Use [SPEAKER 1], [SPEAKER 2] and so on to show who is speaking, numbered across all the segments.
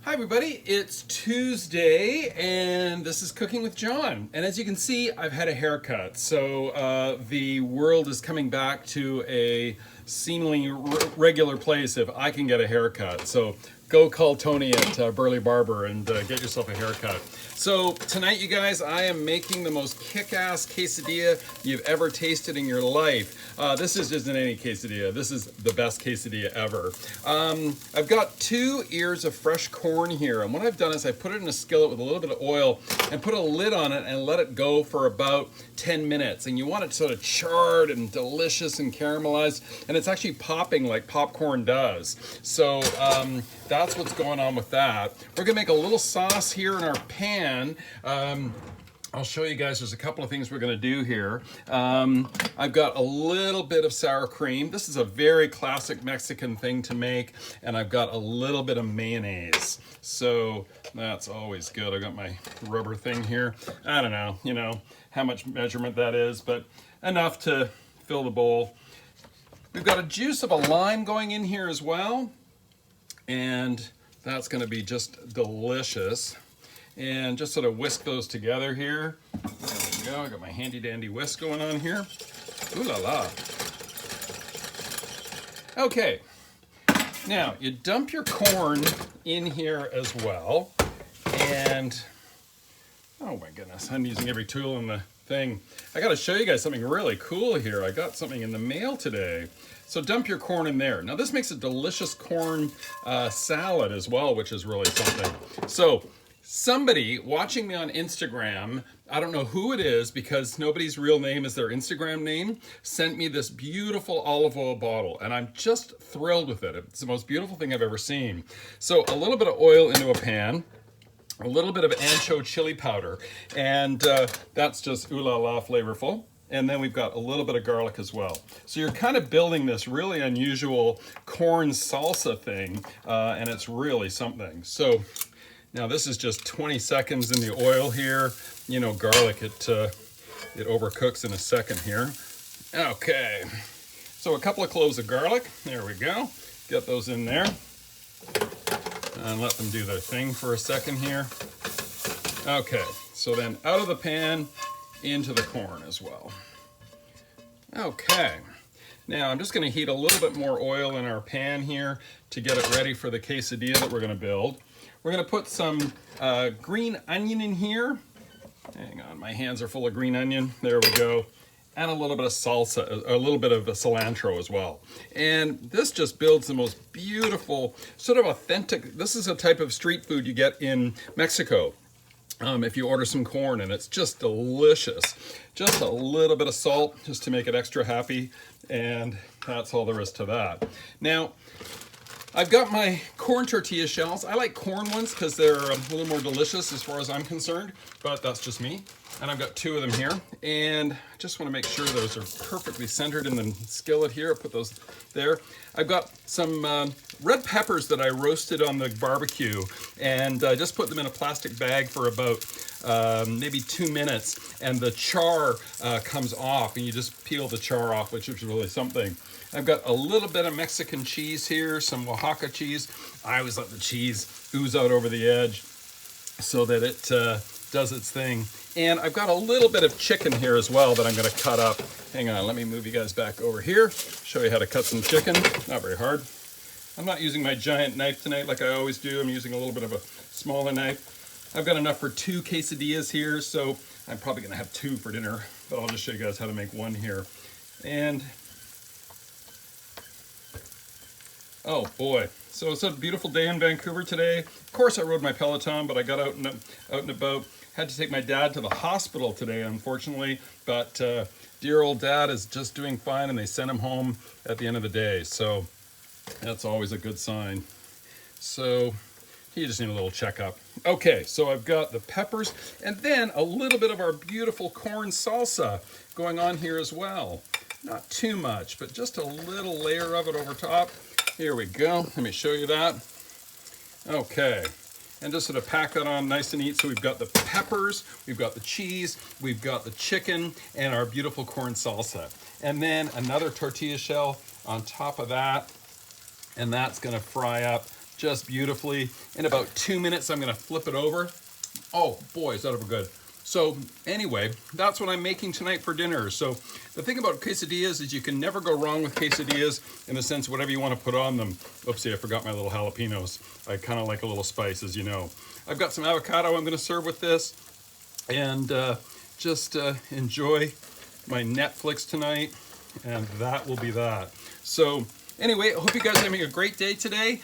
[SPEAKER 1] Hi everybody, it's Tuesday and this is Cooking with John. And as you can see, I've had a haircut. So the world is coming back to a seemingly regular place if I can get a haircut. So go call Tony at Burley Barber and get yourself a haircut. So tonight, you guys, I am making the most kick-ass quesadilla you've ever tasted in your life. This isn't any quesadilla. This is the best quesadilla ever. I've got 2 ears of fresh corn here, and what I've done is I put it in a skillet with a little bit of oil and put a lid on it and let it go for about 10 minutes. And you want it sort of charred and delicious and caramelized, and it's actually popping like popcorn does. So that's what's going on with that. We're gonna make a little sauce here in our pan. I'll show you guys, there's a couple of things we're gonna do here. I've got a little bit of sour cream. This is a very classic Mexican thing to make, and I've got a little bit of mayonnaise. So that's always good. I've got my rubber thing here. I don't know, how much measurement that is, but enough to fill the bowl. We've got a juice of a lime going in here as well, and that's gonna be just delicious. And just sort of whisk those together here. There we go, I got my handy dandy whisk going on here. Ooh la la. Okay, now you dump your corn in here as well. And, oh my goodness, I'm using every tool in the thing. I gotta show you guys something really cool here. I got something in the mail today. So dump your corn in there. Now this makes a delicious corn salad as well, which is really something. So, somebody watching me on Instagram, I don't know who it is because nobody's real name is their Instagram name, sent me this beautiful olive oil bottle, and I'm just thrilled with it. It's the most beautiful thing I've ever seen. So a little bit of oil into a pan, a little bit of ancho chili powder, and that's just ooh la la flavorful. And then we've got a little bit of garlic as well. So you're kind of building this really unusual corn salsa thing, and it's really something. So now this is just 20 seconds in the oil here. Garlic, it overcooks in a second here. Okay, so a couple of cloves of garlic. There we go. Get those in there. And let them do their thing for a second here. Okay, so then out of the pan, into the corn as well. Okay, now I'm just gonna heat a little bit more oil in our pan here to get it ready for the quesadilla that we're gonna build. We're gonna put some green onion in here. Hang on, my hands are full of green onion. There we go. And a little bit of salsa, a little bit of cilantro as well. And this just builds the most beautiful, sort of authentic, this is a type of street food you get in Mexico. If you order some corn, and it's just delicious. Just a little bit of salt just to make it extra happy, and that's all there is to that. Now, I've got my corn tortilla shells. I like corn ones because they're a little more delicious as far as I'm concerned, but that's just me. And I've got 2 of them here, and I just want to make sure those are perfectly centered in the skillet here. I'll put those there. I've got some red peppers that I roasted on the barbecue, and I just put them in a plastic bag for about maybe 2 minutes, and the char comes off, and you just peel the char off, which is really something. I've got a little bit of Mexican cheese here, some Oaxaca cheese. I always let the cheese ooze out over the edge so that it does its thing. And I've got a little bit of chicken here as well that I'm gonna cut up. Hang on, let me move you guys back over here, show you how to cut some chicken. Not very hard. I'm not using my giant knife tonight like I always do. I'm using a little bit of a smaller knife. I've got enough for 2 quesadillas here, so I'm probably gonna have 2 for dinner, but I'll just show you guys how to make one here. And oh boy, so it's a beautiful day in Vancouver today. Of course I rode my Peloton, but I got out and about. Had to take my dad to the hospital today, unfortunately, but dear old dad is just doing fine, and they sent him home at the end of the day, so that's always a good sign. So you just need a little checkup. Okay, so I've got the peppers, and then a little bit of our beautiful corn salsa going on here as well. Not too much, but just a little layer of it over top. Here we go. Let me show you that. Okay. And just sort of pack that on nice and neat. So we've got the peppers, we've got the cheese, we've got the chicken, and our beautiful corn salsa. And then another tortilla shell on top of that. And that's gonna fry up just beautifully. In about 2 minutes, I'm gonna flip it over. Oh boy, is that ever good. So anyway, that's what I'm making tonight for dinner. So the thing about quesadillas is you can never go wrong with quesadillas in the sense whatever you want to put on them. Oopsie, I forgot my little jalapenos. I kind of like a little spice, as you know. I've got some avocado I'm going to serve with this, and just enjoy my Netflix tonight, and that will be that. So anyway, I hope you guys are having a great day today.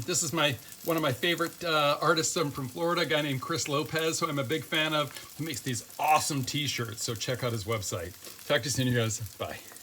[SPEAKER 1] This is one of my favorite artists from Florida, a guy named Chris Lopez, who I'm a big fan of. He makes these awesome t-shirts, so check out his website. Talk to you soon, you guys. Bye.